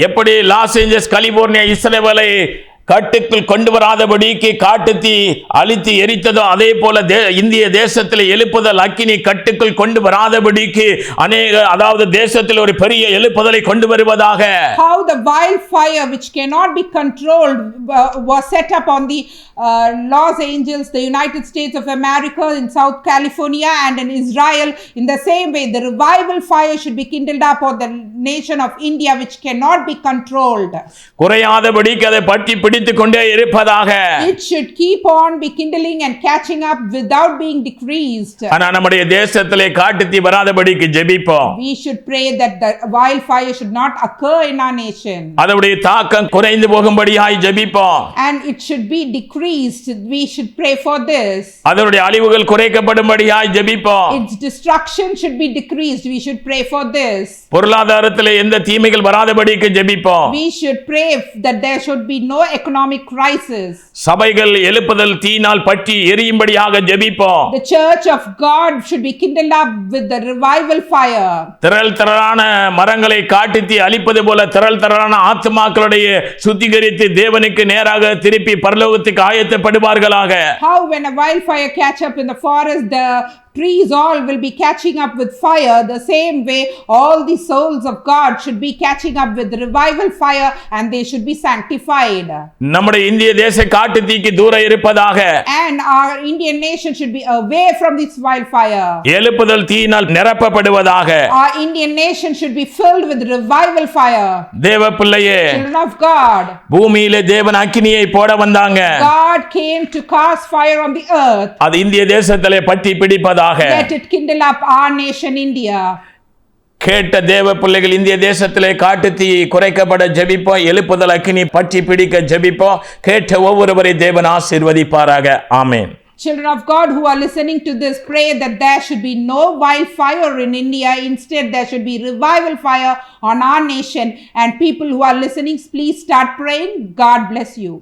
எப்படி Los Angeles California இஸ்ரவேலை கட்டுக்குள் கொண்டு வராதபடிக்கு காட்டுத்தீ அழித்து எரித்ததோ அதே போல இந்திய தேசத்தில் எழுப்புதல் அக்கினி கட்டுக்குள் கொண்டு வராதபடிக்கு அதாவது தேசத்தில் ஒரு பெரிய எழுப்புதலை கொண்டு வருவதாக. How the wildfire which cannot be controlled was set up on the Los Angeles, the United States of America, in South California and in Israel. In the same way, the revival fire should be kindled up on the nation of India which cannot be controlled. குறையாதபடிக்கு அதை பற்றி பிடித்துக் கொண்டே இருப்பதாக. It should keep on be kindling and catching up without being decreased. ஆனா நம்முடைய தேசத்திலே காட்டுத்தீ வராதபடிக்கு ஜெபிப்போம். We should pray that the wildfire should not occur in our nation. அதனுடைய தாக்கம் குறைந்து போகும்படியாய் ஜெபிப்போம். And it should be decreased. We should pray for this. அதனுடைய அழிவுகள் குறைக்கப்படும்படியாய் ஜெபிப்போம். Its destruction should be decreased. We should pray for this. பொருளாதாரத்திலே எந்த தீமைகள் வராதபடிக்கு ஜெபிப்போம். We should pray that there should be no economic crisis. சபைகள் எழுப்புதல் தீயினால் பற்றி எரியும்படியாக ஜெபிப்போம். The church of God should be kindled up with the revival fire. திரளான மரங்களை காட்டுத்தீ அழிப்பது போல திரளான ஆத்துமாக்களுடைய சுத்திகரித்து தேவனுக்கு நேராக திருப்பி பரலோகத்துக்கு ஆயத்தப்படுவார்களாக. How when a wildfire catch up in the forest, the trees all will be catching up with fire. The same way all the souls of God should be catching up with the revival fire and they should be sanctified. நம்முடைய இந்திய தேச காட்டுத்தீக்கு தூரம் இருப்பதாக. And our Indian nation should be away from this wildfire. எழுப்புதல் தீயினால் நிரப்பப்படுவதாக. Our Indian nation should be filled with revival fire. தேவ பிள்ளையே, children of God, பூமியிலே தேவன் அக்கினியை போட வந்தாங்க. God came to cast fire on the earth. அது இந்திய தேசத்திலே பற்றி பிடிப்பதாக. Let it kindle up our nation India. கேட்ட தேவ பிள்ளைகள் இந்திய தேசத்திலே காட்டுத்தீ குறைக்கப்பட ஜெபிப்போம். எழுப்புதல் அக்கினி பற்றி பிடிக்க ஜெபிப்போம். கேட்ட ஒவ்வொருவரை தேவன் ஆசீர்வதிப்பாராக. ஆமென். Children of God who are listening to this, pray that there should be no wildfire in India. Instead, there should be revival fire on our nation. And people who are listening, please start praying. God bless you.